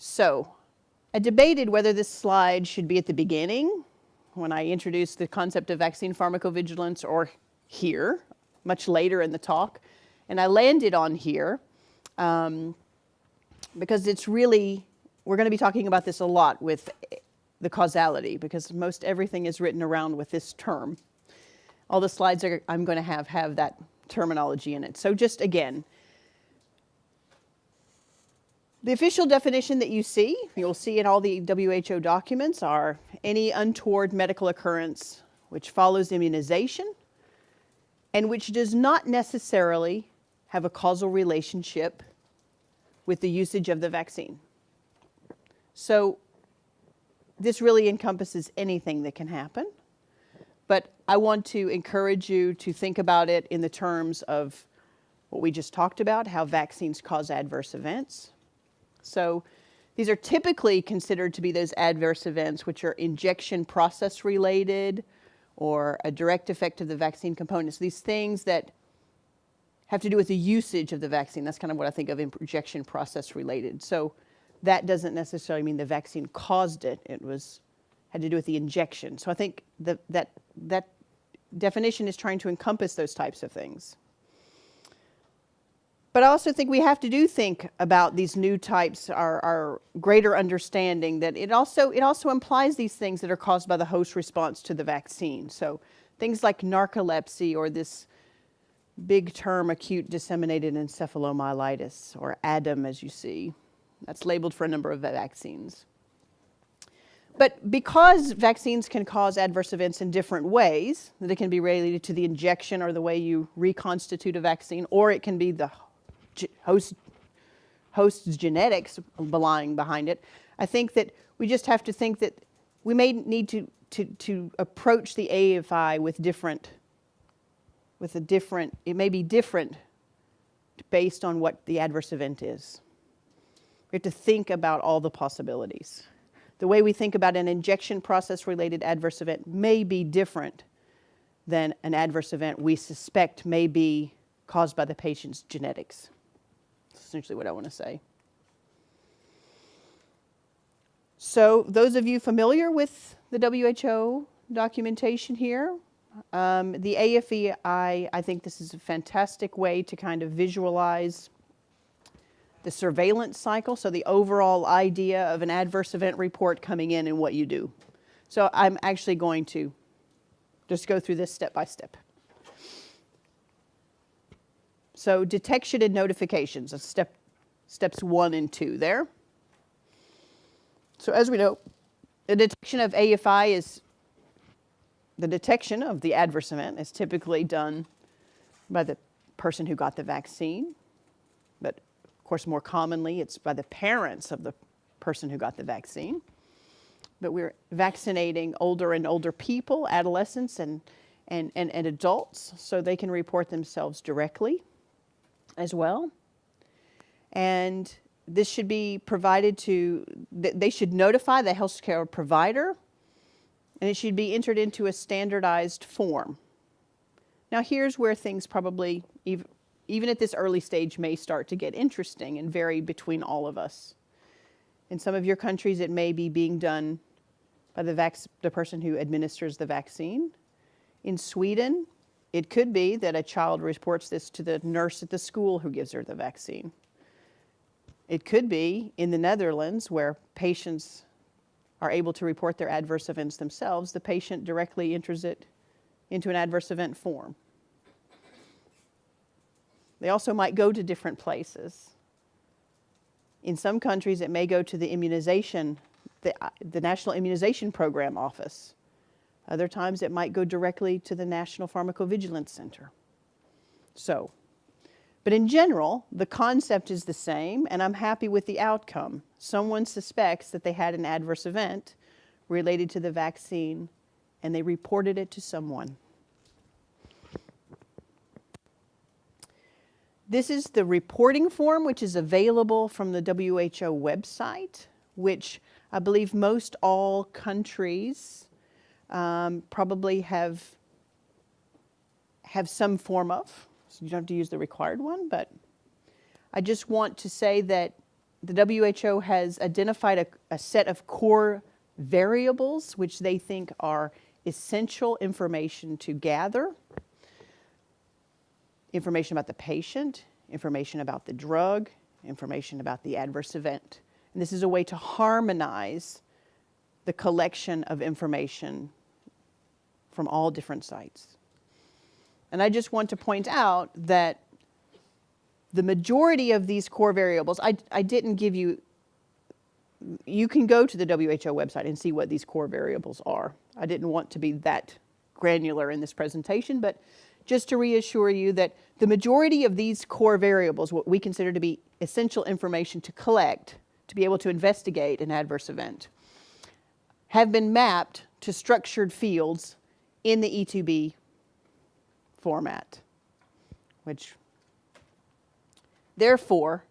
So I debated whether this slide should be at the beginning when I introduced the concept of vaccine pharmacovigilance or here, much later in the talk. And I landed on here because it's really, we're going to be talking about this a lot with the causality, because most everything is written around with this term. All the slides I'm going to have that terminology in it. So just again, the official definition that you'll see in all the WHO documents, are any untoward medical occurrence which follows immunization and which does not necessarily have a causal relationship with the usage of the vaccine. So this really encompasses anything that can happen, but I want to encourage you to think about it in the terms of what we just talked about, how vaccines cause adverse events. So these are typically considered to be those adverse events which are injection process related or a direct effect of the vaccine components. These things that have to do with the usage of the vaccine. That's kind of what I think of injection process related. So that doesn't necessarily mean the vaccine caused it. It had to do with the injection. So I think that definition is trying to encompass those types of things. But I also think we have to think about these new types, our greater understanding that it also implies these things that are caused by the host response to the vaccine. So things like narcolepsy, or this big term, acute disseminated encephalomyelitis, or ADEM, as you see. That's labeled for a number of vaccines. But because vaccines can cause adverse events in different ways, that it can be related to the injection or the way you reconstitute a vaccine, or it can be the host's genetics lying behind it, I think that we just have to think that we may need to approach the AEFI it may be different based on what the adverse event is. We have to think about all the possibilities. The way we think about an injection process related adverse event may be different than an adverse event we suspect may be caused by the patient's genetics. That's essentially what I want to say. So those of you familiar with the WHO documentation here, the AEFI, I think this is a fantastic way to kind of visualize the surveillance cycle, so the overall idea of an adverse event report coming in and what you do. So I'm actually going to just go through this step by step. So detection and notifications, that's steps 1 and 2 there. So as we know, the detection of AEFI is, the detection of the adverse event is typically done by the person who got the vaccine, but of course more commonly it's by the parents of the person who got the vaccine. But we're vaccinating older and older people, adolescents and adults, so they can report themselves directly as well. And this should be provided they should notify the healthcare provider, and it should be entered into a standardized form. Now here's where things probably, even at this early stage, may start to get interesting and vary between all of us. In some of your countries, it may be being done by the person who administers the vaccine. In Sweden, it could be that a child reports this to the nurse at the school who gives her the vaccine. It could be in the Netherlands, where patients are able to report their adverse events themselves. The patient directly enters it into an adverse event form. They also might go to different places. In some countries, it may go to the immunization, the National Immunization Program office. Other times, it might go directly to the National Pharmacovigilance Center. But in general, the concept is the same, and I'm happy with the outcome. Someone suspects that they had an adverse event related to the vaccine, and they reported it to someone. This is the reporting form, which is available from the WHO website, which I believe most all countries probably have some form of. So you don't have to use the required one, but I just want to say that the WHO has identified a set of core variables which they think are essential information to gather. Information about the patient, information about the drug, information about the adverse event. And this is a way to harmonize the collection of information from all different sites. And I just want to point out that the majority of these core variables, I didn't give you, you can go to the WHO website and see what these core variables are. I didn't want to be that granular in this presentation, but just to reassure you that the majority of these core variables, what we consider to be essential information to collect, to be able to investigate an adverse event, have been mapped to structured fields in the E2B format, which therefore,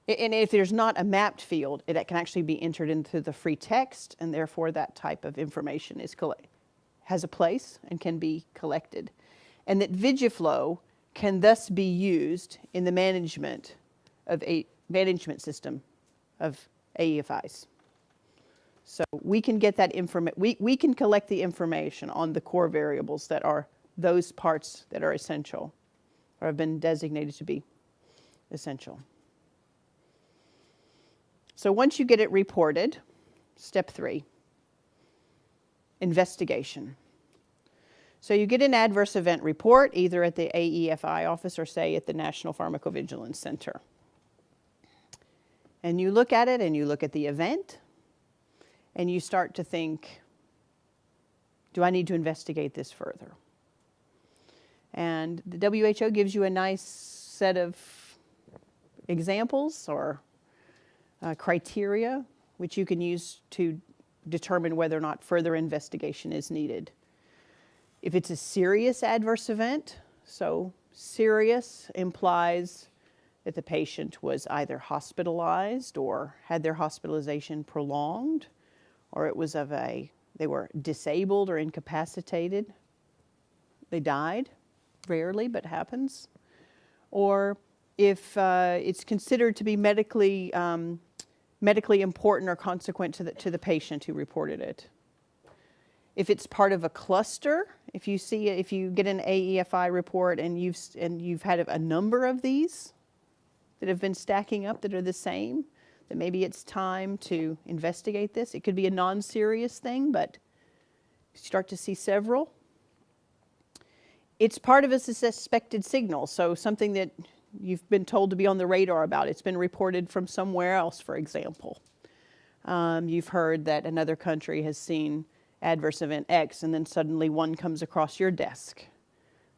and if there's not a mapped field, it can actually be entered into the free text, and therefore that type of information has a place and can be collected. And that Vigiflow can thus be used in the management of a management system of AEFIs. So we can get that we can collect the information on the core variables that are those parts that are essential or have been designated to be essential. So once you get it reported, step 3, investigation. So you get an adverse event report either at the AEFI office or say at the National Pharmacovigilance Center. And you look at it and you look at the event and you start to think, do I need to investigate this further? And the WHO gives you a nice set of examples or criteria which you can use to determine whether or not further investigation is needed. If it's a serious adverse event, so serious implies that the patient was either hospitalized or had their hospitalization prolonged, or it was they were disabled or incapacitated. They died, rarely, but happens. Or if it's considered to be medically important or consequent to the patient who reported it. If it's part of a cluster, if you get an AEFI report and you've had a number of these that have been stacking up that are the same, then maybe it's time to investigate this. It could be a non-serious thing, but you start to see several. It's part of a suspected signal, so something that you've been told to be on the radar about. It's been reported from somewhere else, for example. You've heard that another country has seen adverse event X, and then suddenly one comes across your desk.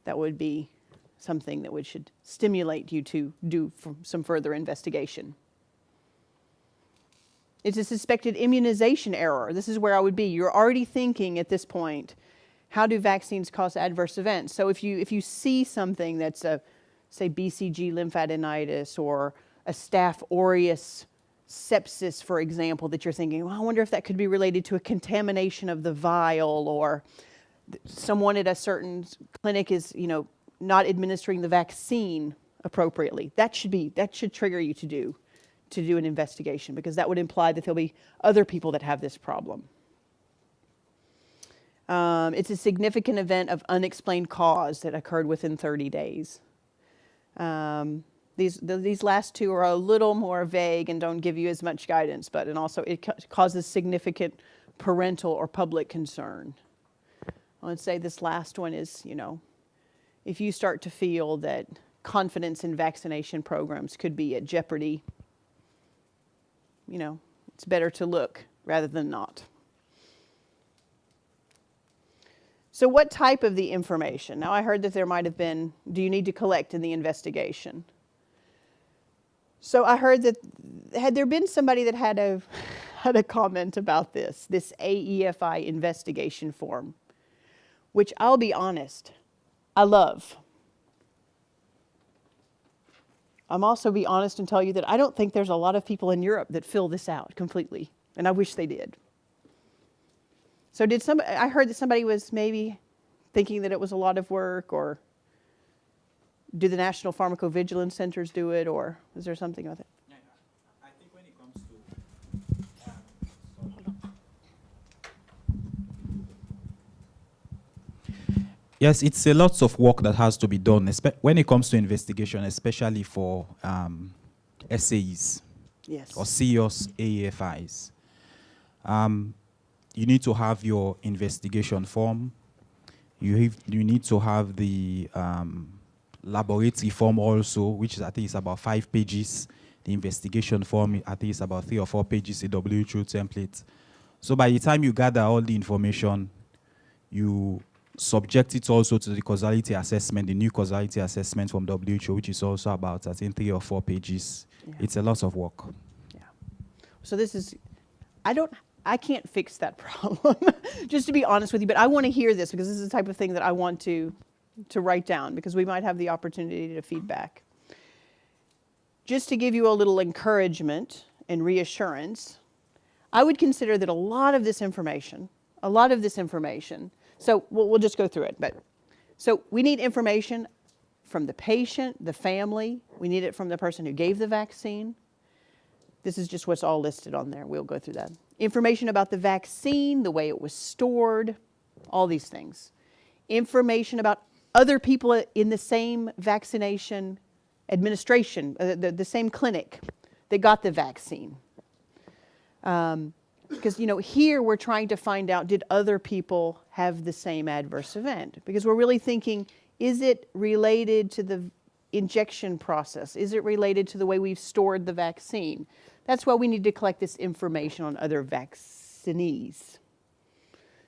That would be something that should stimulate you to do some further investigation. It's a suspected immunization error. This is where I would be. You're already thinking at this point, how do vaccines cause adverse events? So if you see something that's say BCG lymphadenitis or a Staph aureus sepsis, for example, that you're thinking, well, I wonder if that could be related to a contamination of the vial, or someone at a certain clinic is, not administering the vaccine appropriately. That should trigger you to do an investigation, because that would imply that there'll be other people that have this problem. It's a significant event of unexplained cause that occurred within 30 days. These last two are a little more vague and don't give you as much guidance, and also it causes significant parental or public concern. I would say this last one is, if you start to feel that confidence in vaccination programs could be at jeopardy, it's better to look rather than not. So what type of the information? Now, I heard that there might have been, do you need to collect in the investigation? So I heard that, had there been somebody that had a comment about this AEFI investigation form, which I'll be honest, I love. I'm also be honest and tell you that I don't think there's a lot of people in Europe that fill this out completely, and I wish they did. So I heard that somebody was maybe thinking that it was a lot of work, or do the National Pharmacovigilance Centers do it, or is there something with it? No, I Yes, it's a lot of work that has to be done when it comes to investigation, especially for SAEs Yes. or serious AEFIs. You need to have your investigation form. You need to have the laboratory form also, which is, I think, is about 5 pages. The investigation form, I think, is about 3 or 4 pages, a WHO template. So by the time you gather all the information, you subject it also to the causality assessment, the new causality assessment from WHO, which is also about, I think, 3 or 4 pages. Yeah. It's a lot of work. Yeah. So this is, I can't fix that problem, just to be honest with you, but I want to hear this because this is the type of thing that I want to write down because we might have the opportunity to feedback. Just to give you a little encouragement and reassurance, I would consider that a lot of this information, so we'll just go through it, but so we need information from the patient, the family, we need it from the person who gave the vaccine. This is just what's all listed on there. We'll go through that. Information about the vaccine, the way it was stored, all these things. Information about other people in the same vaccination administration, the same clinic that got the vaccine. Because, here we're trying to find out, did other people have the same adverse event? Because we're really thinking, is it related to the injection process? Is it related to the way we've stored the vaccine? That's why we need to collect this information on other vaccinees.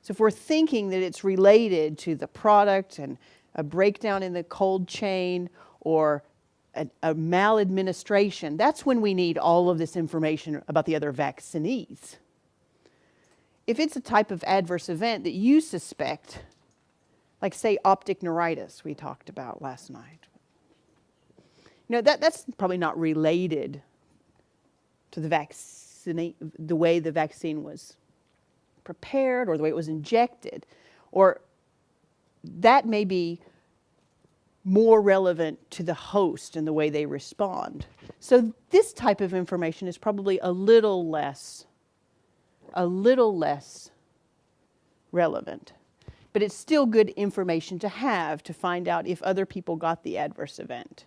So if we're thinking that it's related to the product and a breakdown in the cold chain or a maladministration, that's when we need all of this information about the other vaccinees. If it's a type of adverse event that you suspect, like say optic neuritis we talked about last night, that's probably not related to the vaccine, the way the vaccine was prepared or the way it was injected, or that may be more relevant to the host and the way they respond. So this type of information is probably a little less relevant. But it's still good information to have to find out if other people got the adverse event.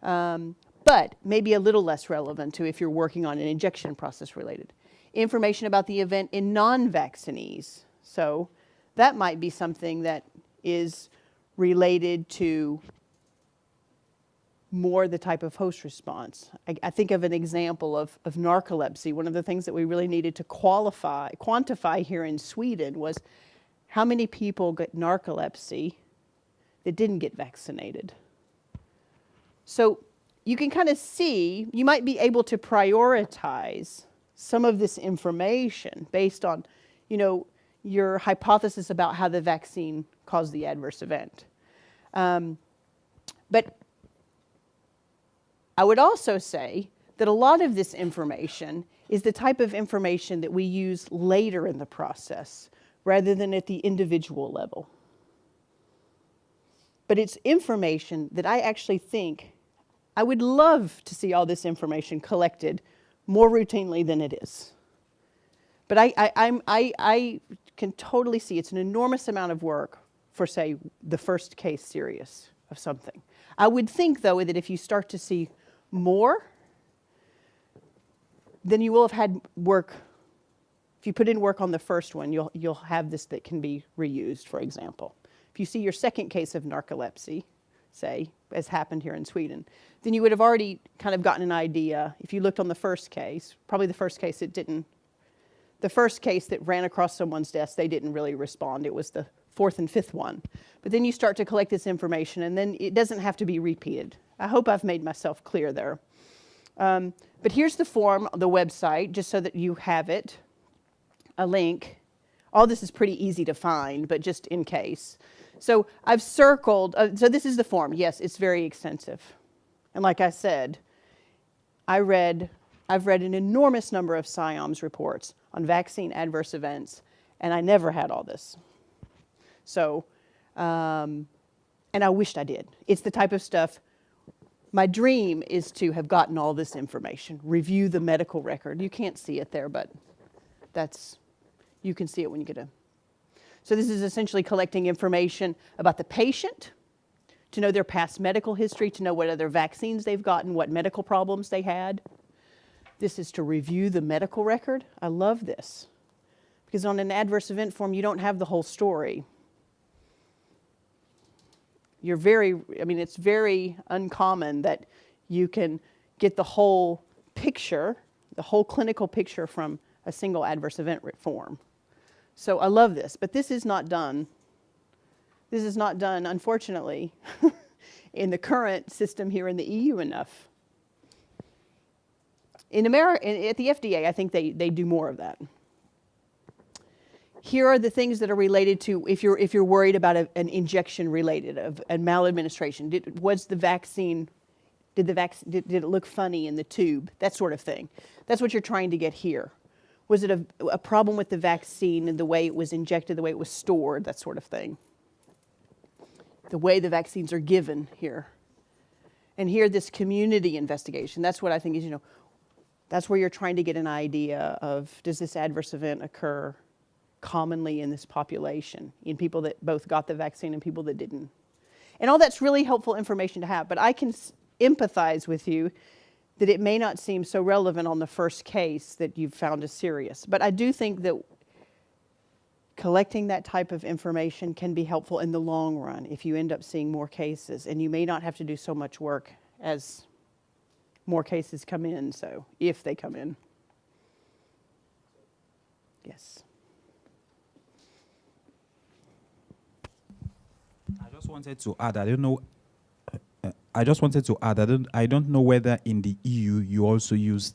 But maybe a little less relevant to if you're working on an injection process related. Information about the event in non-vaccinees. So that might be something that is related to more the type of host response. I think of an example of narcolepsy. One of the things that we really needed to quantify here in Sweden was how many people get narcolepsy that didn't get vaccinated. So you can kind of see, you might be able to prioritize some of this information based on, your hypothesis about how the vaccine caused the adverse event. But I would also say that a lot of this information is the type of information that we use later in the process rather than at the individual level. But it's information that I actually think I would love to see all this information collected more routinely than it is. But I can totally see it's an enormous amount of work for, say, the first case serious of something. I would think, though, that if you start to see more, then you will have had work. If you put in work on the first one, you'll have this that can be reused, for example. If you see your second case of narcolepsy, say, as happened here in Sweden, then you would have already kind of gotten an idea. If you looked on the first case, probably the first case that ran across someone's desk, they didn't really respond. It was the fourth and fifth one. But then you start to collect this information, and then it doesn't have to be repeated. I hope I've made myself clear there. But here's the form, the website, just so that you have it, a link. All this is pretty easy to find, but just in case. So I've circled, so this is the form. Yes, it's very extensive. And like I said, I've read an enormous number of PSYOMS reports on vaccine adverse events, and I never had all this. So, and I wished I did. It's the type of stuff, my dream is to have gotten all this information, review the medical record. You can't see it there, but you can see it when you get So this is essentially collecting information about the patient, to know their past medical history, to know what other vaccines they've gotten, what medical problems they had. This is to review the medical record. I love this, because on an adverse event form, you don't have the whole story. It's very uncommon that you can get the whole picture, the whole clinical picture from a single adverse event form. So I love this, but this is not done. This is not done, unfortunately, in the current system here in the EU enough. In America, at the FDA, I think they do more of that. Here are the things that are related to if you're worried about an injection related of a maladministration. Did it look funny in the tube? That sort of thing. That's what you're trying to get here. Was it a problem with the vaccine and the way it was injected, the way it was stored, that sort of thing? The way the vaccines are given here. And here, this community investigation, that's what I think is, that's where you're trying to get an idea of, does this adverse event occur commonly in this population, in people that both got the vaccine and people that didn't? And all that's really helpful information to have, but I can empathize with you that it may not seem so relevant on the first case that you've found as serious. But I do think that collecting that type of information can be helpful in the long run if you end up seeing more cases, and you may not have to do so much work as more cases come in, so if they come in. Yes. I just wanted to add, I don't know whether in the EU you also use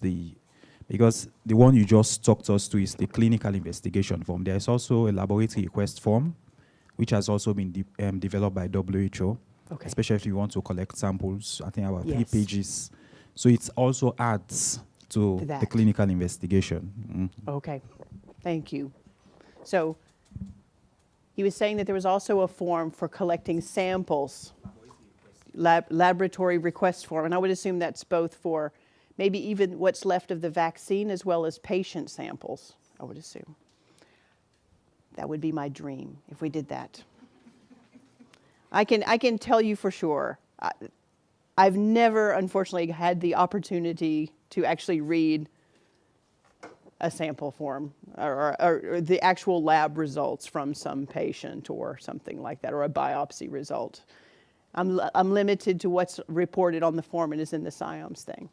because the one you just talked us to is the clinical investigation form. There is also a laboratory request form, which has also been developed by WHO, Okay. especially if you want to collect samples, I think about 3 Yes. pages. So it also adds to the that. clinical investigation. Okay, thank you. So he was saying that there was also a form for collecting samples, laboratory request form, and I would assume that's both for maybe even what's left of the vaccine as well as patient samples, I would assume. That would be my dream if we did that. I can tell you for sure, I've never, unfortunately, had the opportunity to actually read a sample form or the actual lab results from some patient or something like that, or a biopsy result. I'm limited to what's reported on the form and is in the SIOMS thing.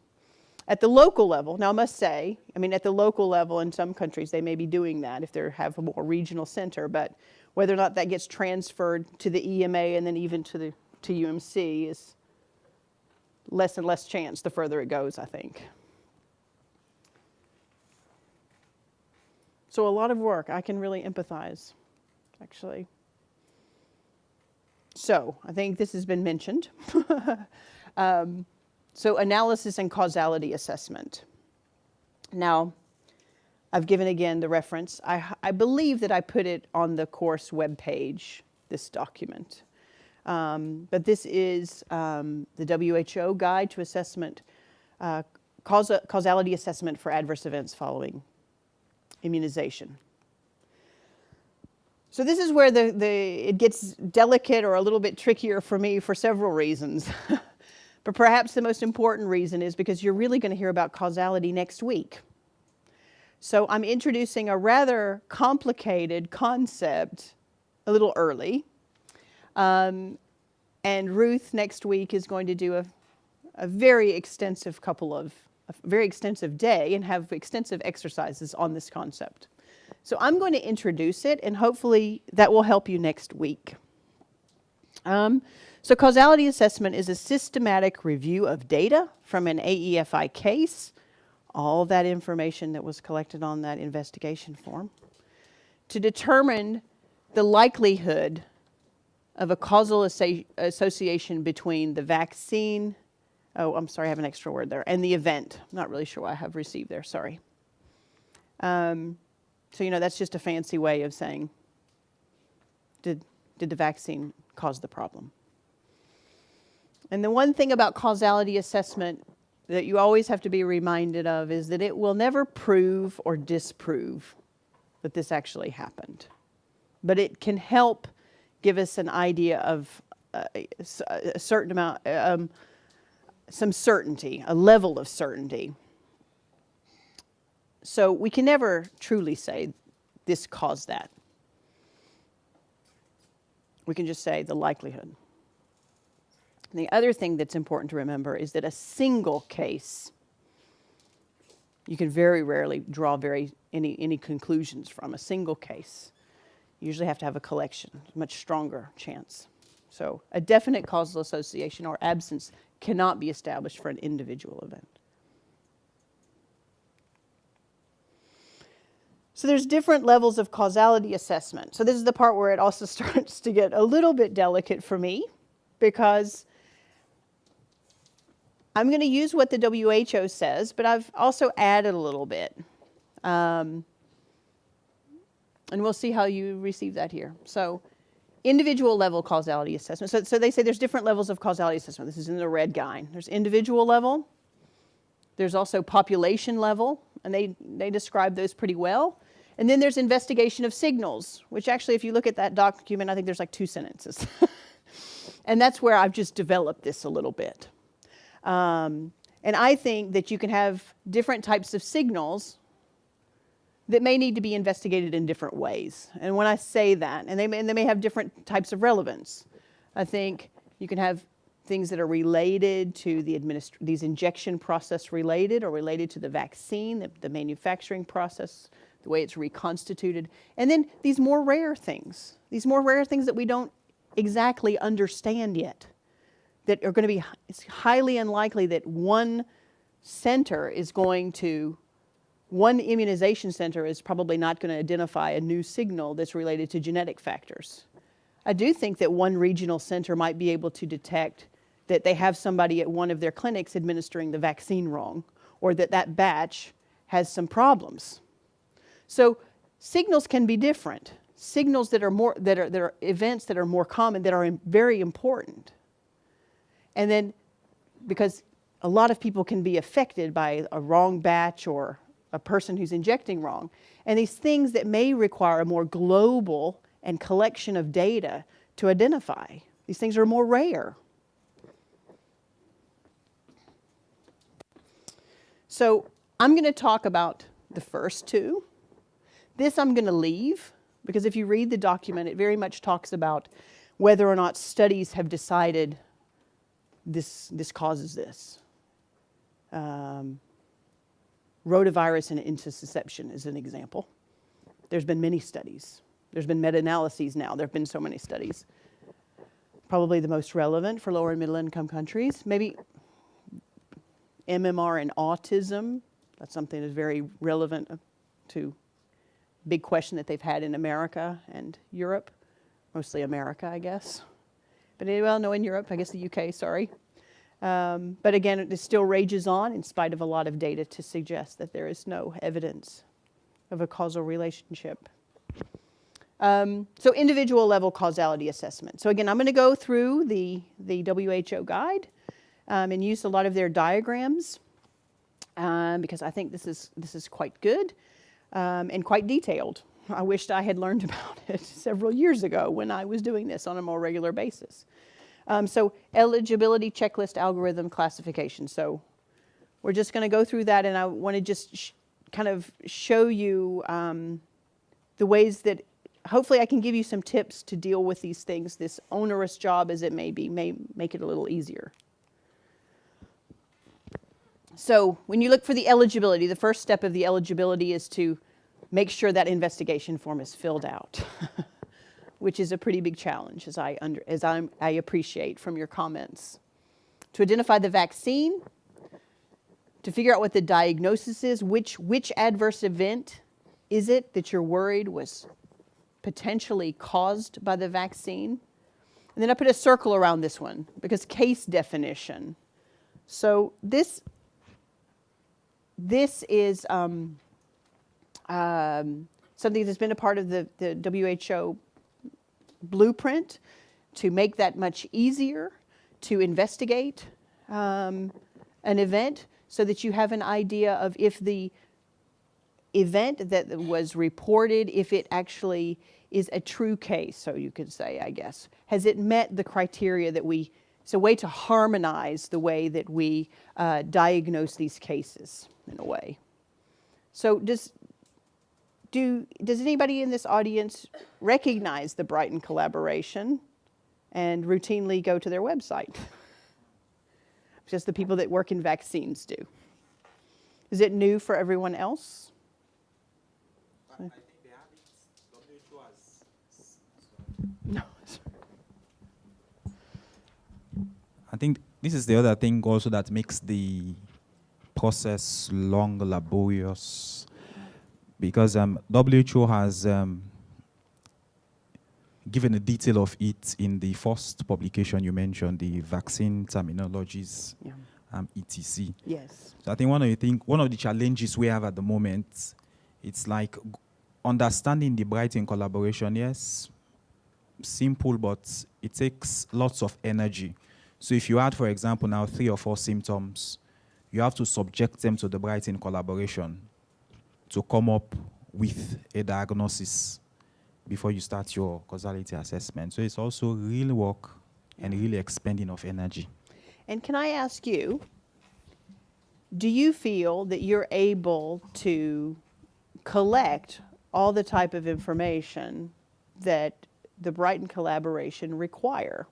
At the local level, now I must say, at the local level in some countries, they may be doing that if they have a more regional center, but whether or not that gets transferred to the EMA and then even to UMC is less and less chance the further it goes, I think. So a lot of work. I can really empathize, actually. So I think this has been mentioned. So analysis and causality assessment. Now, I've given again the reference. I believe that I put it on the course webpage, this document. But this is the WHO Guide to Assessment, Causality Assessment for Adverse Events Following Immunization. So this is where it gets delicate or a little bit trickier for me for several reasons. But perhaps the most important reason is because you're really going to hear about causality next week. So I'm introducing a rather complicated concept a little early. And Ruth next week is going to do a very extensive very extensive day and have extensive exercises on this concept. So I'm going to introduce it, and hopefully that will help you next week. So causality assessment is a systematic review of data from an AEFI case, all that information that was collected on that investigation form, to determine the likelihood of a causal association between the vaccine, I have an extra word there, and the event. I'm not really sure what I have received there, sorry. So, that's just a fancy way of saying, did the vaccine cause the problem? And the one thing about causality assessment that you always have to be reminded of is that it will never prove or disprove that this actually happened. but it can help give us an idea of a certain amount, some certainty, a level of certainty. So we can never truly say this caused that. We can just say the likelihood. And the other thing that's important to remember is that a single case, you can very rarely draw any conclusions from a single case. You usually have to have a collection, much stronger chance. So a definite causal association or absence cannot be established for an individual event. So there's different levels of causality assessment. So this is the part where it also starts to get a little bit delicate for me, because I'm going to use what the WHO says, but I've also added a little bit. And we'll see how you receive that here. So individual level causality assessment. So they say there's different levels of causality assessment. This is in the red guide. There's individual level. There's also population level, and they describe those pretty well. And then there's investigation of signals, which actually, if you look at that document, I think there's like 2 sentences. And that's where I've just developed this a little bit. And I think that you can have different types of signals that may need to be investigated in different ways. And when I say that, and they may have different types of relevance. I think you can have things that are related to these injection process related, or related to the vaccine, the manufacturing process, the way it's reconstituted. And then these more rare things that we don't exactly understand yet, that are going to be, it's highly unlikely that one immunization center is probably not going to identify a new signal that's related to genetic factors. I do think that one regional center might be able to detect that they have somebody at one of their clinics administering the vaccine wrong, or that batch has some problems. So signals can be different. Signals that are events that are more common, that are very important. And then, because a lot of people can be affected by a wrong batch or a person who's injecting wrong. And these things that may require a more global and collection of data to identify. These things are more rare. So I'm going to talk about the first two. This I'm going to leave, because if you read the document, it very much talks about whether or not studies have decided this causes this. Rotavirus and intussusception is an example. There's been many studies. There's been meta-analyses now. There have been so many studies. Probably the most relevant for lower and middle income countries. Maybe MMR and autism. That's something that's very relevant to big question that they've had in America and Europe. Mostly America, I guess. But well, no, in Europe, I guess the UK, sorry. But again, it still rages on in spite of a lot of data to suggest that there is no evidence of a causal relationship. So individual level causality assessment. So again, I'm going to go through the WHO guide and use a lot of their diagrams because I think this is quite good and quite detailed. I wished I had learned about it several years ago when I was doing this on a more regular basis. So eligibility checklist algorithm classification. So we're just going to go through that, and I want to just kind of show you the ways that hopefully I can give you some tips to deal with these things, this onerous job as it may be, may make it a little easier. So when you look for the eligibility, the first step of the eligibility is to make sure that investigation form is filled out, which is a pretty big challenge, as I appreciate from your comments. To identify the vaccine, to figure out what the diagnosis is, which adverse event is it that you're worried was potentially caused by the vaccine. And then I put a circle around this one, because case definition. So this is something that's been a part of the WHO blueprint to make that much easier to investigate an event, so that you have an idea of if the event that was reported, if it actually is a true case, so you could say, I guess? Has it met the criteria that it's a way to harmonize the way that we diagnose these cases, in a way. So does anybody in this audience recognize the Brighton collaboration and routinely go to their website? Just the people that work in vaccines do. Is it new for everyone else? I think they have it, WHO has. No. I think this is the other thing also that makes the process long, laborious, because WHO has given a detail of it in the first publication you mentioned, the vaccine terminologies, Yeah. etc. Yes. So I think one of the challenges we have at the moment, it's like understanding the Brighton collaboration. Yes, simple, but it takes lots of energy. So if you had, for example, now 3 or 4 symptoms, you have to subject them to the Brighton collaboration to come up with a diagnosis before you start your causality assessment. So it's also real work and really expending of energy. And can I ask you, do you feel that you're able to collect all the type of information that the Brighton collaboration require?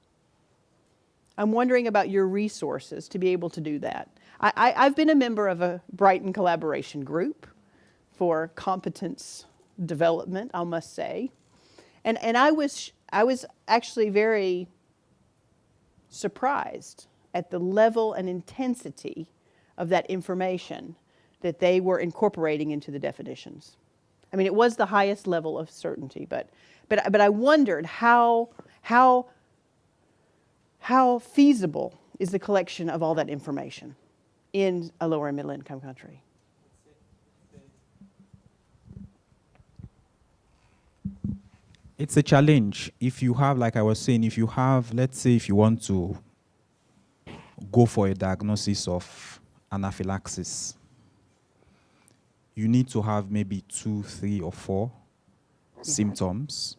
I'm wondering about your resources to be able to do that. I've been a member of a Brighton collaboration group for competence development, I must say. And I was actually very surprised at the level and intensity of that information that they were incorporating into the definitions. I mean, it was the highest level of certainty, but I wondered how feasible is the collection of all that information in a lower and middle income country? It's a challenge. If you have, like I was saying, let's say if you want to go for a diagnosis of anaphylaxis, you need to have maybe 2, 3, or 4 symptoms,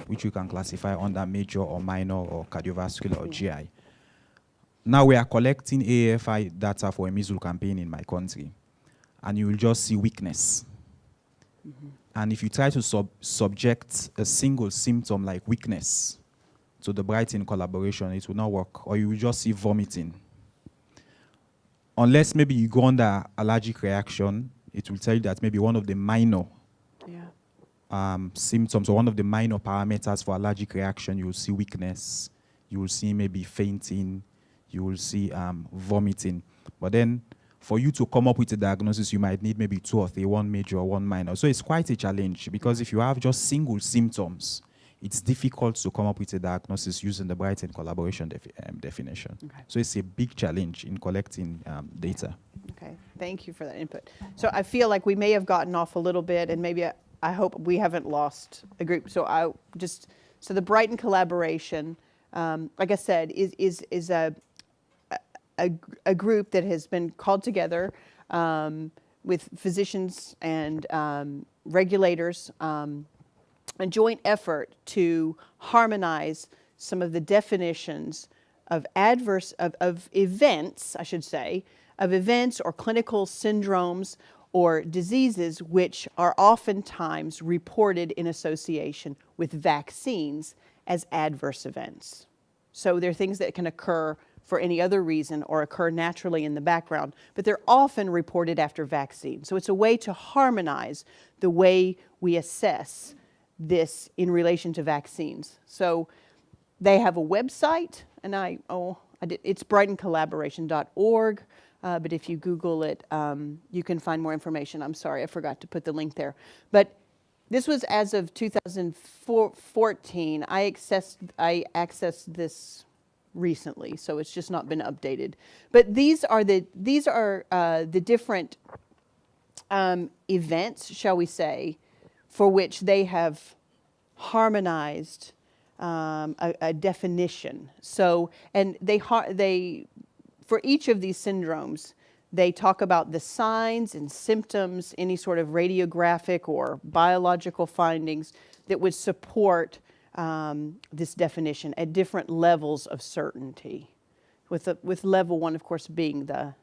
which you can classify under major or minor or cardiovascular or GI. Now we are collecting AEFI data for a measles campaign in my country, and you will just see weakness. Mm-hmm. And if you try to subject a single symptom like weakness to the Brighton collaboration, it will not work, or you will just see vomiting. Unless maybe you go under allergic reaction, it will tell you that maybe one of the minor symptoms or one of the minor parameters for allergic reaction, you will see weakness, you will see maybe fainting, you will see vomiting. But then for you to come up with a diagnosis, you might need maybe 2 or 3, 1 major or 1 minor. So it's quite a challenge, because if you have just single symptoms, it's difficult to come up with a diagnosis using the Brighton collaboration definition. Okay. So it's a big challenge in collecting data. Okay, thank you for that input. So I feel like we may have gotten off a little bit, and maybe I hope we haven't lost a group. So so the Brighton collaboration, like I said, is a group that has been called together with physicians and regulators, a joint effort to harmonize some of the definitions of events, I should say, of events or clinical syndromes or diseases which are oftentimes reported in association with vaccines as adverse events. So they're things that can occur for any other reason or occur naturally in the background, but they're often reported after vaccine. So it's a way to harmonize the way we assess this in relation to vaccines. So they have a website, and it's brightoncollaboration.org, but if you Google it, you can find more information. I'm sorry, I forgot to put the link there. But this was as of 2014. I accessed this recently, so it's just not been updated. But these are the different events, shall we say, for which they have harmonized a definition. So, and they for each of these syndromes, they talk about the signs and symptoms, any sort of radiographic or biological findings. that would support this definition at different levels of certainty, with level 1, of course, being the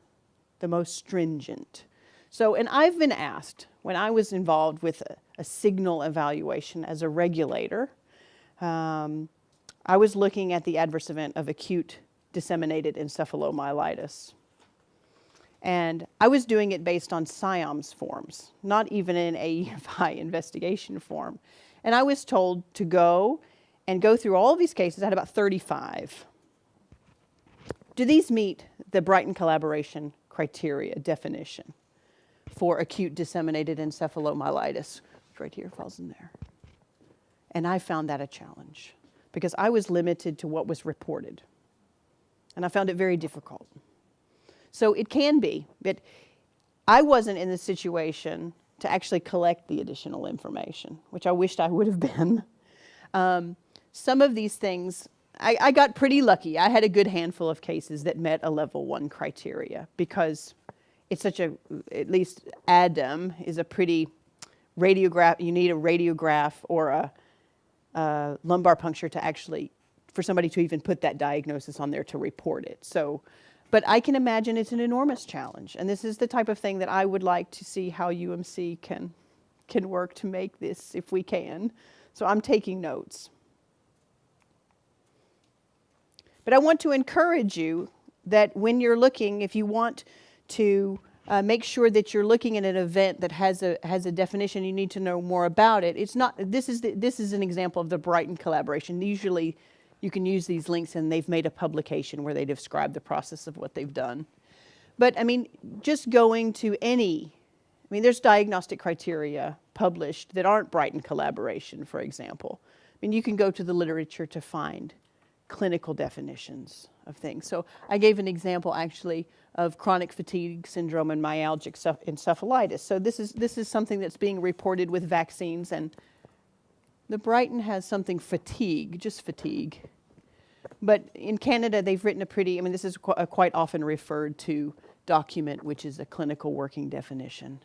most stringent. So, and I've been asked, when I was involved with a signal evaluation as a regulator, I was looking at the adverse event of acute disseminated encephalomyelitis. And I was doing it based on SIOMS forms, not even an AEFI investigation form. And I was told to go through all of these cases. I had about 35. Do these meet the Brighton collaboration criteria definition for acute disseminated encephalomyelitis? Which right here falls in there. And I found that a challenge because I was limited to what was reported. And I found it very difficult. So it can be, but I wasn't in the situation to actually collect the additional information, which I wished I would have been. Some of these things, I got pretty lucky. I had a good handful of cases that met a level 1 criteria because it's such a, at least ADAM is a pretty radiograph, you need a radiograph or a lumbar puncture to actually, for somebody to even put that diagnosis on there to report it. So, but I can imagine it's an enormous challenge. And this is the type of thing that I would like to see how UMC can work to make this, if we can. So I'm taking notes. But I want to encourage you that when you're looking, if you want to make sure that you're looking at an event that has a definition, you need to know more about it. It's not, this is an example of the Brighton collaboration. Usually you can use these links and they've made a publication where they describe the process of what they've done. But I mean, just going to there's diagnostic criteria published that aren't Brighton collaboration, for example. I mean, you can go to the literature to find clinical definitions of things. So I gave an example actually of chronic fatigue syndrome and myalgic encephalitis. So this is something that's being reported with vaccines, and the Brighton has something fatigue, just fatigue. But in Canada, they've written this is a quite often referred to document, which is a clinical working definition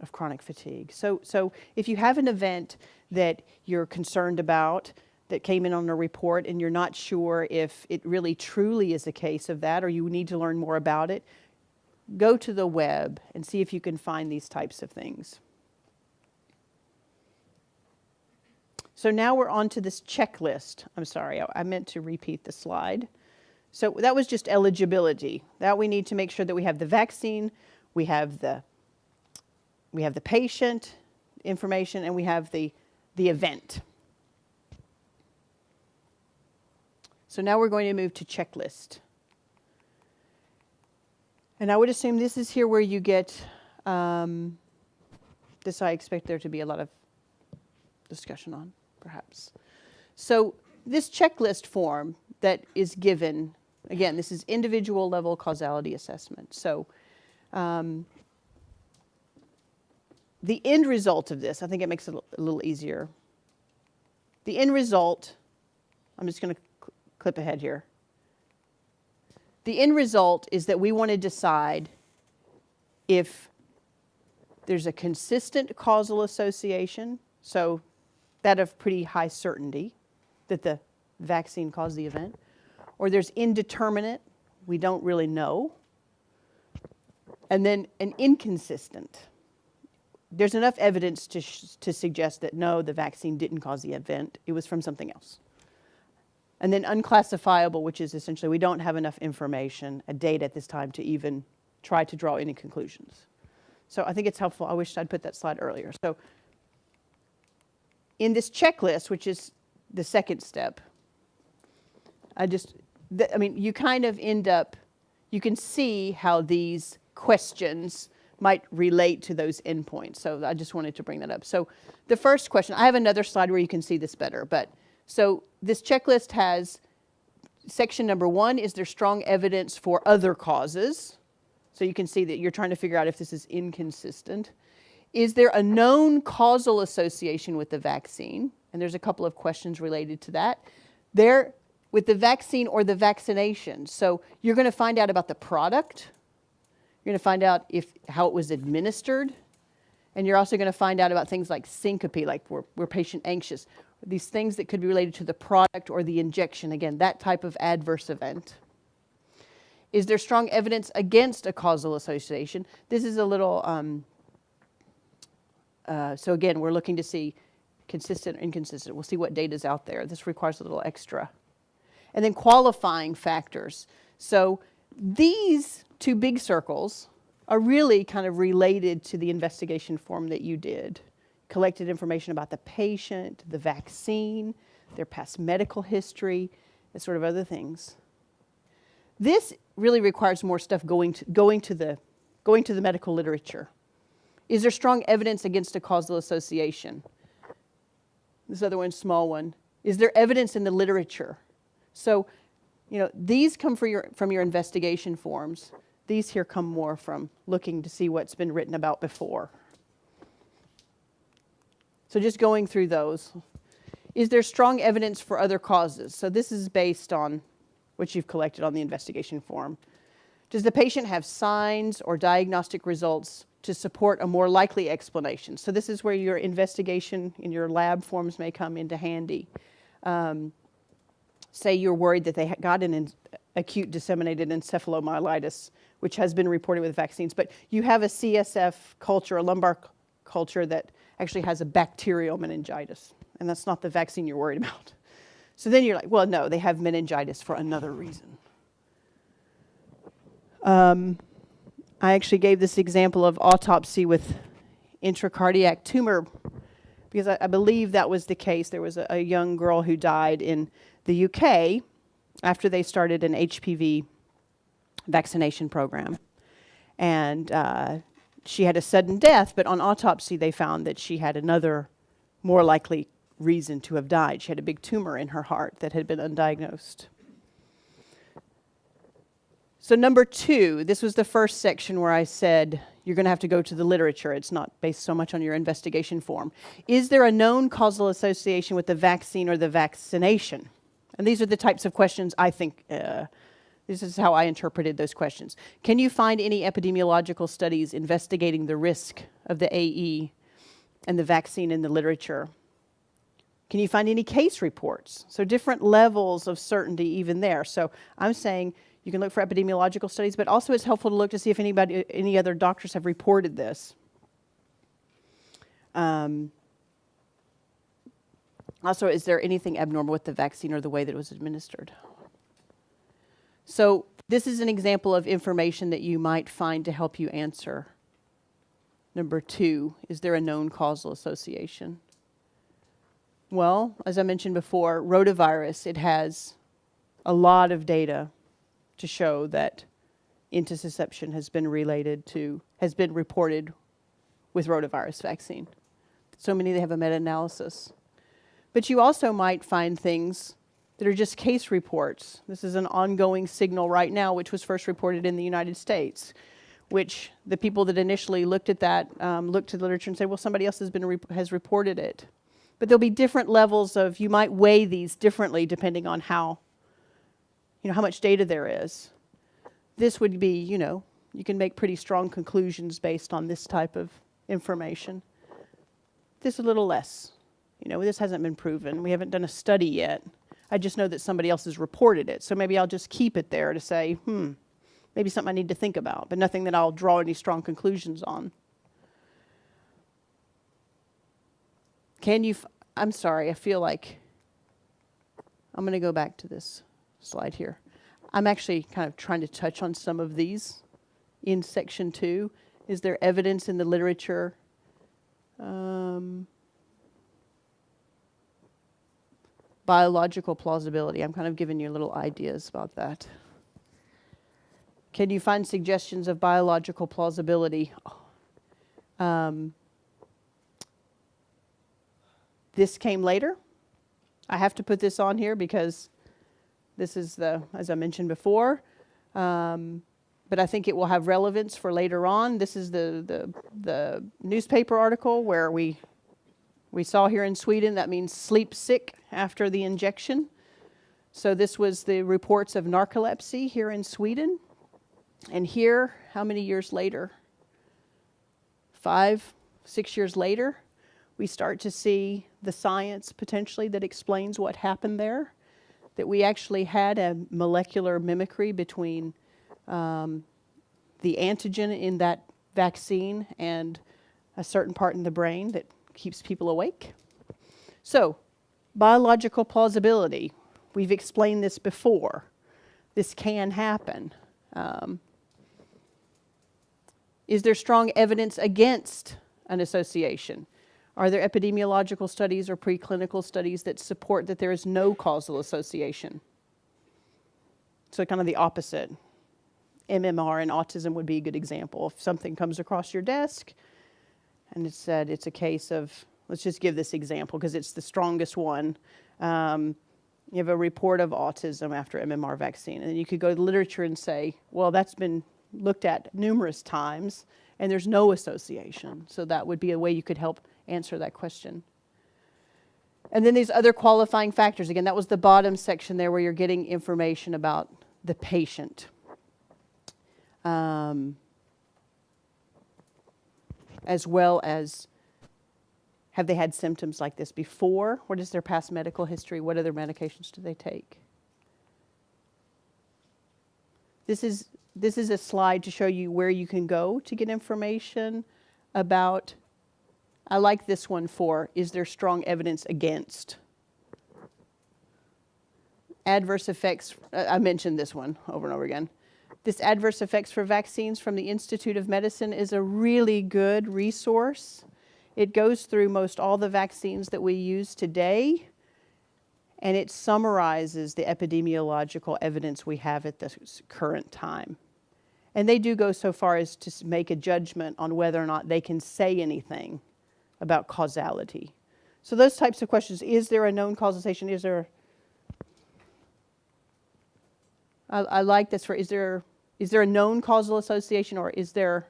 of chronic fatigue. So if you have an event that you're concerned about, that came in on a report and you're not sure if it really truly is a case of that or you need to learn more about it, go to the web and see if you can find these types of things. So now we're on to this checklist. I'm sorry, I meant to repeat the slide. So that was just eligibility. That we need to make sure that we have the vaccine, we have the patient information, and we have the event. So now we're going to move to checklist. And I would assume this is here where you get, this I expect there to be a lot of discussion on, perhaps. So this checklist form that is given, again, this is individual level causality assessment. So the end result of this, I think it makes it a little easier. The end result, I'm just going to clip ahead here. The end result is that we want to decide if there's a consistent causal association, so that of pretty high certainty that the vaccine caused the event, or there's indeterminate, we don't really know, and then an inconsistent. There's enough evidence to suggest that no, the vaccine didn't cause the event, it was from something else. And then unclassifiable, which is essentially we don't have enough information, data at this time to even try to draw any conclusions. So I think it's helpful. I wish I'd put that slide earlier. So in this checklist, which is the second step, you kind of end up, you can see how these questions might relate to those endpoints. So I just wanted to bring that up. So the first question, I have another slide where you can see this better, but so this checklist has section number 1, is there strong evidence for other causes? So you can see that you're trying to figure out if this is inconsistent. Is there a known causal association with the vaccine? And there's a couple of questions related to that. There, with the vaccine or the vaccination. So you're going to find out about the product. You're going to find out how it was administered. And you're also going to find out about things like syncope, like were patient anxious. These things that could be related to the product or the injection. Again, that type of adverse event. Is there strong evidence against a causal association? This is a little, so again, we're looking to see consistent or inconsistent. We'll see what data is out there. This requires a little extra. And then qualifying factors. So these two big circles are really kind of related to the investigation form that you did. Collected information about the patient, the vaccine, their past medical history, and sort of other things. This really requires more stuff going to the medical literature. Is there strong evidence against a causal association? This other one's small one. Is there evidence in the literature? So, these come from your investigation forms. These here come more from looking to see what's been written about before. So just going through those. Is there strong evidence for other causes? So this is based on what you've collected on the investigation form. Does the patient have signs or diagnostic results to support a more likely explanation? So this is where your investigation in your lab forms may come into handy. Say you're worried that they got an acute disseminated encephalomyelitis, which has been reported with vaccines, but you have a CSF culture, a lumbar culture that actually has a bacterial meningitis, and that's not the vaccine you're worried about. So then you're like, well, no, they have meningitis for another reason. I actually gave this example of autopsy with intracardiac tumor because I believe that was the case. There was a young girl who died in the UK after they started an HPV vaccination program. And she had a sudden death, but on autopsy they found that she had another more likely reason to have died. She had a big tumor in her heart that had been undiagnosed. So number 2, this was the first section where I said you're going to have to go to the literature. It's not based so much on your investigation form. Is there a known causal association with the vaccine or the vaccination? And these are the types of questions I think, this is how I interpreted those questions. Can you find any epidemiological studies investigating the risk of the AE and the vaccine in the literature? Can you find any case reports? So different levels of certainty even there. So I'm saying you can look for epidemiological studies, but also it's helpful to look to see if any other doctors have reported this. Also, is there anything abnormal with the vaccine or the way that it was administered? So this is an example of information that you might find to help you answer. Number 2, is there a known causal association? Well, as I mentioned before, rotavirus, it has a lot of data to show that intussusception has been reported with rotavirus vaccine. So many that have a meta-analysis. But you also might find things that are just case reports. This is an ongoing signal right now, which was first reported in the United States, which the people that initially looked at that looked to the literature and said, well, somebody else has reported it. But there'll be different levels of, you might weigh these differently depending on how much data there is. This would be, you can make pretty strong conclusions based on this type of information. This a little less. This hasn't been proven. We haven't done a study yet. I just know that somebody else has reported it. So maybe I'll just keep it there to say, maybe something I need to think about, but nothing that I'll draw any strong conclusions on. I'm sorry, I feel like I'm going to go back to this slide here. I'm actually kind of trying to touch on some of these in section 2. Is there evidence in the literature? Biological plausibility. I'm kind of giving you little ideas about that. Can you find suggestions of biological plausibility? This came later. I have to put this on here because this is as I mentioned before, but I think it will have relevance for later on. This is the newspaper article where we saw here in Sweden, that means sleep sick after the injection. So this was the reports of narcolepsy here in Sweden. And here, how many years later? 5, 6 years later, we start to see the science potentially that explains what happened there, that we actually had a molecular mimicry between the antigen in that vaccine and a certain part in the brain that keeps people awake. So, biological plausibility. We've explained this before. This can happen. Is there strong evidence against an association? Are there epidemiological studies or preclinical studies that support that there is no causal association? So kind of the opposite. MMR and autism would be a good example. If something comes across your desk and it said it's a case of, let's just give this example because it's the strongest one. You have a report of autism after MMR vaccine, and then you could go to the literature and say, well, that's been looked at numerous times and there's no association. So that would be a way you could help answer that question. And then these other qualifying factors. Again, that was the bottom section there where you're getting information about the patient. As well as, have they had symptoms like this before? What is their past medical history? What other medications do they take? This is a slide to show you where you can go to get information about, I like this one for, is there strong evidence against? Adverse effects, I mentioned this one over and over again. This adverse effects for vaccines from the Institute of Medicine is a really good resource. It goes through most all the vaccines that we use today, and it summarizes the epidemiological evidence we have at the current time. And they do go so far as to make a judgment on whether or not they can say anything about causality. So those types of questions, is there a known causation? Is there, I like this for, is there a known causal association, or is there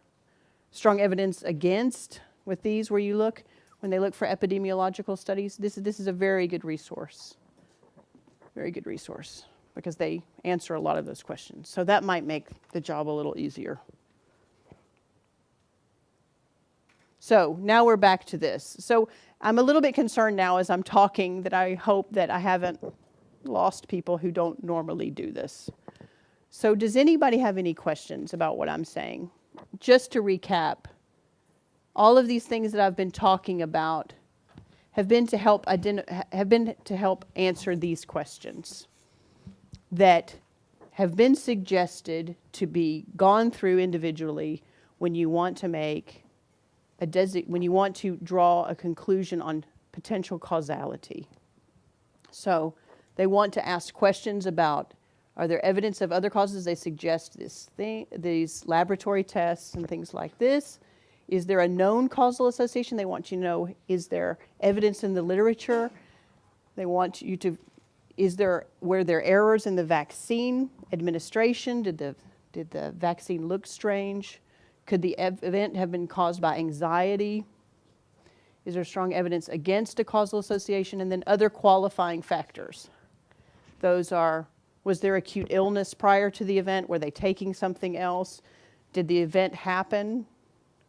strong evidence against? With these, where you look, when they look for epidemiological studies, this is a very good resource. Very good resource, because they answer a lot of those questions. So that might make the job a little easier. So now we're back to this. So I'm a little bit concerned now as I'm talking that I hope that I haven't lost people who don't normally do this. So does anybody have any questions about what I'm saying? Just to recap, all of these things that I've been talking about have been to help answer these questions that have been suggested to be gone through individually when you want to make when you want to draw a conclusion on potential causality. So they want to ask questions about, are there evidence of other causes? They suggest these laboratory tests and things like this. Is there a known causal association? They want you to know, is there evidence in the literature? They want you to, were there errors in the vaccine administration? Did the vaccine look strange? Could the event have been caused by anxiety? Is there strong evidence against a causal association? And then other qualifying factors. Those are, was there acute illness prior to the event? Were they taking something else? Did the event happen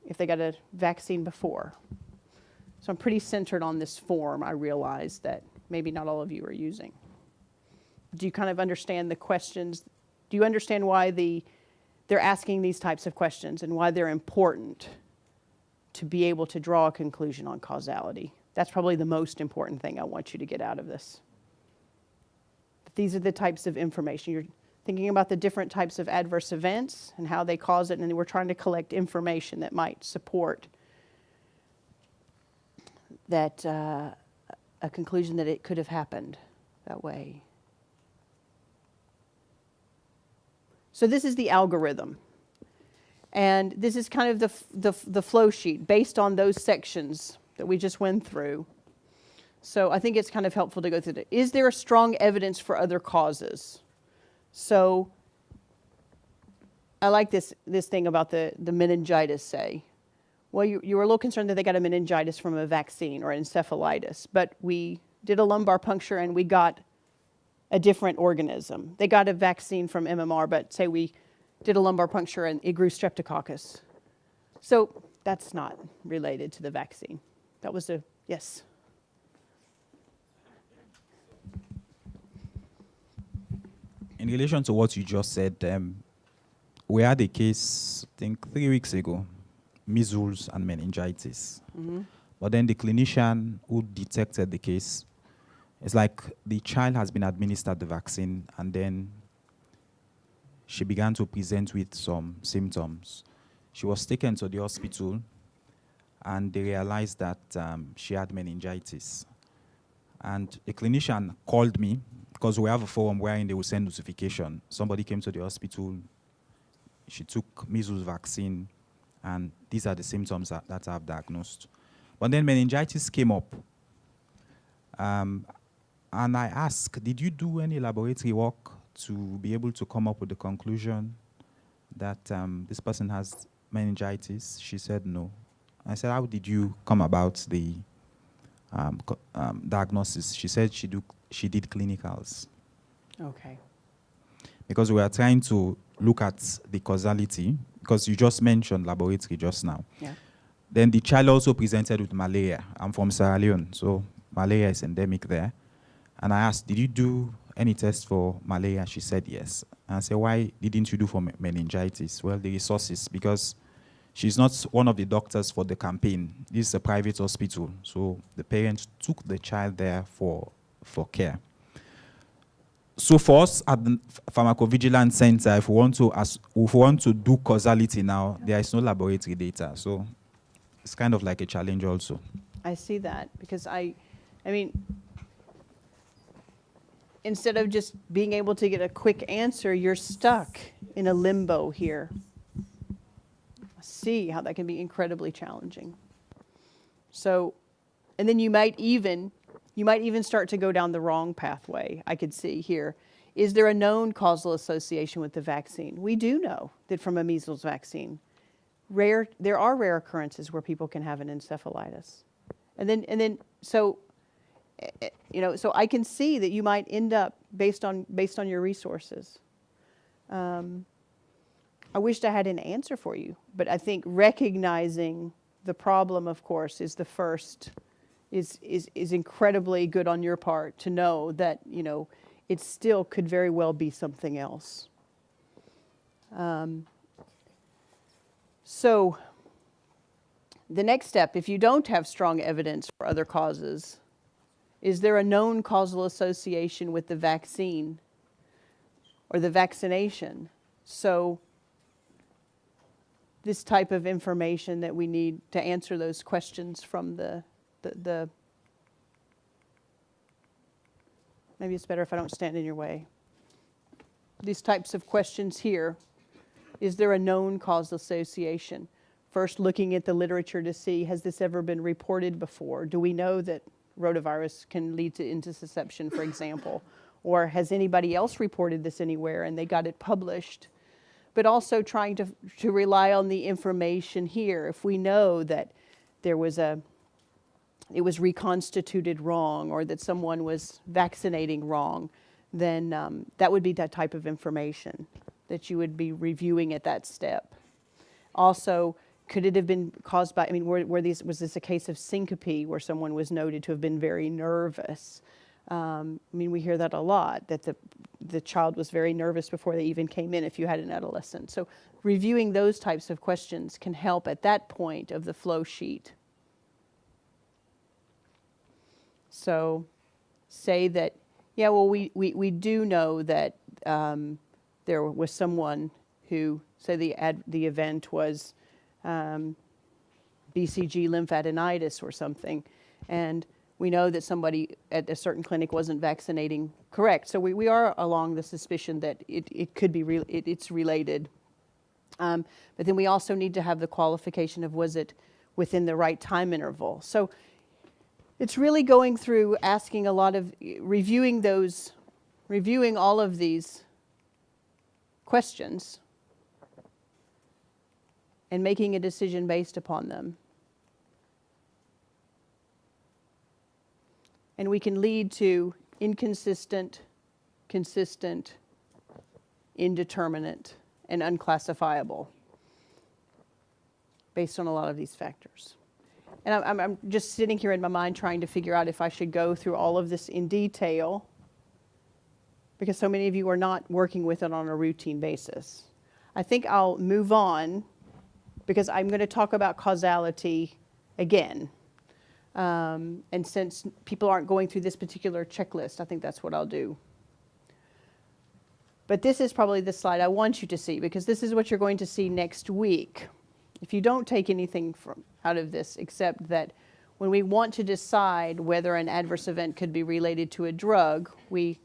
if they got a vaccine before? So I'm pretty centered on this form, I realize, that maybe not all of you are using. Do you kind of understand the questions? Do you understand why they're asking these types of questions and why they're important to be able to draw a conclusion on causality? That's probably the most important thing I want you to get out of this. But these are the types of information. You're thinking about the different types of adverse events and how they cause it, and we're trying to collect information that might support that a conclusion that it could have happened that way. So this is the algorithm, and this is kind of the flow sheet based on those sections that we just went through. So I think it's kind of helpful to go through it. Is there a strong evidence for other causes? So I like this thing about the meningitis, say. Well, you were a little concerned that they got a meningitis from a vaccine or encephalitis, but we did a lumbar puncture and we got a different organism. They got a vaccine from MMR, but say we did a lumbar puncture and it grew streptococcus. So that's not related to the vaccine. That was a, yes. In relation to what you just said, we had a case, I think 3 weeks ago, measles and meningitis. But then the clinician who detected the case, it's like the child has been administered the vaccine and then she began to present with some symptoms. She was taken to the hospital and they realized that she had meningitis. And a clinician called me because we have a forum wherein they will send notification. Somebody came to the hospital, she took measles vaccine, and these are the symptoms that I've diagnosed. But then meningitis came up. And I asked, did you do any laboratory work to be able to come up with the conclusion that this person has meningitis? She said no. I said, how did you come about the diagnosis? She said she did clinicals. Okay. Because we are trying to look at the causality, because you just mentioned laboratory just now. Yeah. Then the child also presented with malaria. I'm from Sierra Leone, so malaria is endemic there. And I asked, did you do any test for malaria? She said yes. And I said, why didn't you do for meningitis? Well, the resources, because she's not one of the doctors for the campaign. This is a private hospital, so the parents took the child there for care. So for us at the Pharmacovigilance Center, if we want to do causality now, there is no laboratory data. So it's kind of like a challenge also. I see that because I mean, instead of just being able to get a quick answer, you're stuck in a limbo here. I see how that can be incredibly challenging. So, and then you might even start to go down the wrong pathway. I could see here. Is there a known causal association with the vaccine? We do know that from a measles vaccine, there are rare occurrences where people can have an encephalitis. And then so I can see that you might end up based on your resources. I wished I had an answer for you, but I think recognizing the problem, of course, is the first, is incredibly good on your part to know that, it still could very well be something else. So the next step, if you don't have strong evidence for other causes, is there a known causal association with the vaccine or the vaccination? So this type of information that we need to answer those questions from the maybe it's better if I don't stand in your way. These types of questions here, is there a known causal association? First, looking at the literature to see, has this ever been reported before? Do we know that rotavirus can lead to intussusception, for example? Or has anybody else reported this anywhere and they got it published? But also trying to rely on the information here. If we know that it was reconstituted wrong or that someone was vaccinating wrong, then that would be that type of information that you would be reviewing at that step. Also, could it have been caused by, was this a case of syncope where someone was noted to have been very nervous? We hear that a lot, that the child was very nervous before they even came in if you had an adolescent. So reviewing those types of questions can help at that point of the flow sheet. So say that, yeah, well, we do know that there was someone who, say the event was BCG lymphadenitis or something, and we know that somebody at a certain clinic wasn't vaccinating correct. So we are along the suspicion that it could be, it's related. But then we also need to have the qualification of was it within the right time interval. So it's really going through asking a lot of, reviewing all of these questions and making a decision based upon them. And we can lead to inconsistent, consistent, indeterminate, and unclassifiable based on a lot of these factors. And I'm just sitting here in my mind trying to figure out if I should go through all of this in detail, because so many of you are not working with it on a routine basis. I think I'll move on, because I'm going to talk about causality again. And since people aren't going through this particular checklist, I think that's what I'll do. But this is probably the slide I want you to see, because this is what you're going to see next week. If you don't take anything out of this, except that when we want to decide whether an adverse event could be related to a drug, we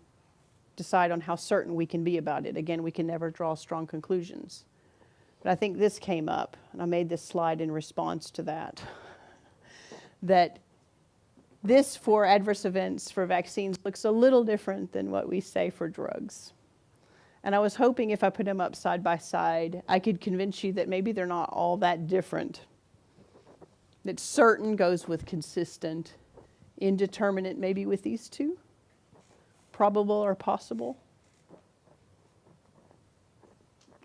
decide on how certain we can be about it. Again, we can never draw strong conclusions. But I think this came up, and I made this slide in response to that, that this for adverse events for vaccines looks a little different than what we say for drugs. And I was hoping if I put them up side by side, I could convince you that maybe they're not all that different. That certain goes with consistent, indeterminate maybe with these two, probable or possible,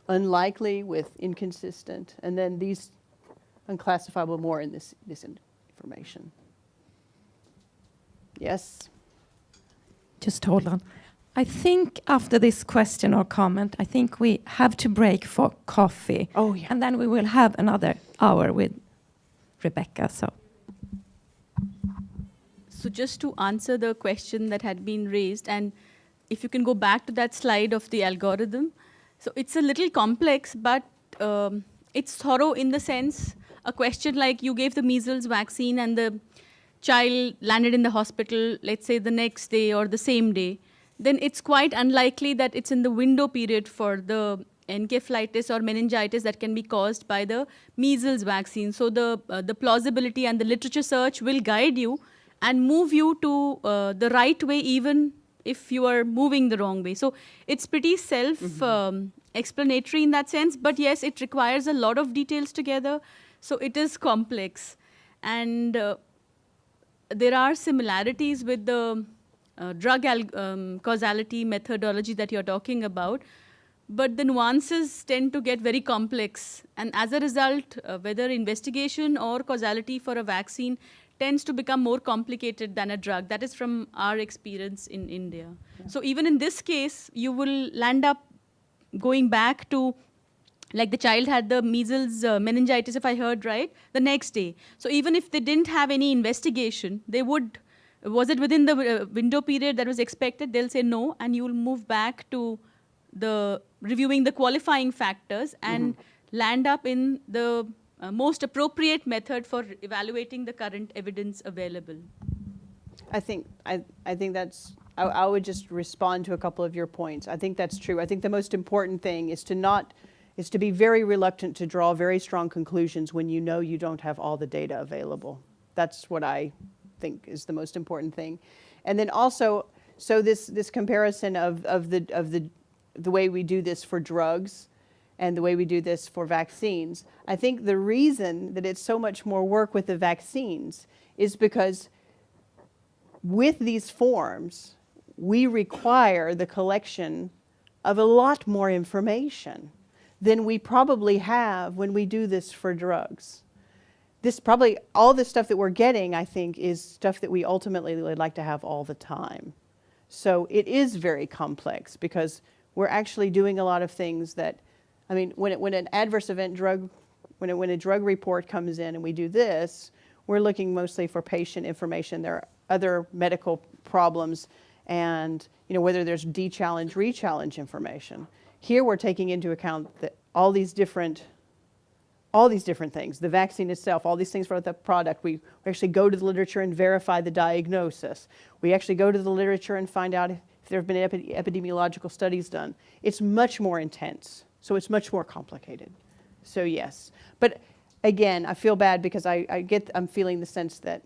unlikely with inconsistent, and then these unclassifiable more in this information. Yes? Just hold on. I think after this question or comment, I think we have to break for coffee. Oh, yeah. And then we will have another hour with Rebecca. So just to answer the question that had been raised, and if you can go back to that slide of the algorithm. So it's a little complex, but it's thorough in the sense, a question like you gave the measles vaccine and the child landed in the hospital, let's say the next day or the same day, then it's quite unlikely that it's in the window period for the encephalitis or meningitis that can be caused by the measles vaccine. So the plausibility and the literature search will guide you and move you to the right way, even if you are moving the wrong way. So it's pretty self-explanatory in that sense, but yes, it requires a lot of details together. So it is complex. And there are similarities with the drug causality methodology that you're talking about, but the nuances tend to get very complex. And as a result, whether investigation or causality for a vaccine tends to become more complicated than a drug. That is from our experience in India. Yeah. So even in this case, you will land up going back to, like the child had the measles meningitis, if I heard right, the next day. So even if they didn't have any investigation, they would, was it within the window period that was expected? They'll say no, and you will move back to the reviewing the qualifying factors and land up in the most appropriate method for evaluating the current evidence available. I think that's, I would just respond to a couple of your points. I think that's true. I think the most important thing is to be very reluctant to draw very strong conclusions when you know you don't have all the data available. That's what I think is the most important thing. And then also, so this comparison of the way we do this for drugs and the way we do this for vaccines, I think the reason that it's so much more work with the vaccines is because with these forms, we require the collection of a lot more information than we probably have when we do this for drugs. This probably, all the stuff that we're getting, I think, is stuff that we ultimately would like to have all the time. So it is very complex because we're actually doing a lot of things that, I mean, when an adverse event drug, when a drug report comes in and we do this, we're looking mostly for patient information. There are other medical problems and, you know, whether there's de-challenge, re-challenge information. Here we're taking into account that all these different things, the vaccine itself, all these things for the product. We actually go to the literature and verify the diagnosis. We actually go to the literature and find out if there have been epidemiological studies done. It's much more intense, so it's much more complicated. So yes, but again, I feel bad because I'm feeling the sense that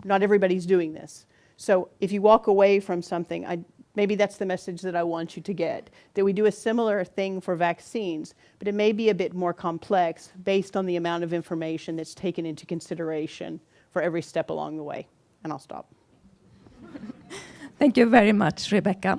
not everybody's doing this. So if you walk away from something, maybe that's the message that I want you to get, that we do a similar thing for vaccines, but it may be a bit more complex based on the amount of information that's taken into consideration for every step along the way. And I'll stop. Thank you very much, Rebecca.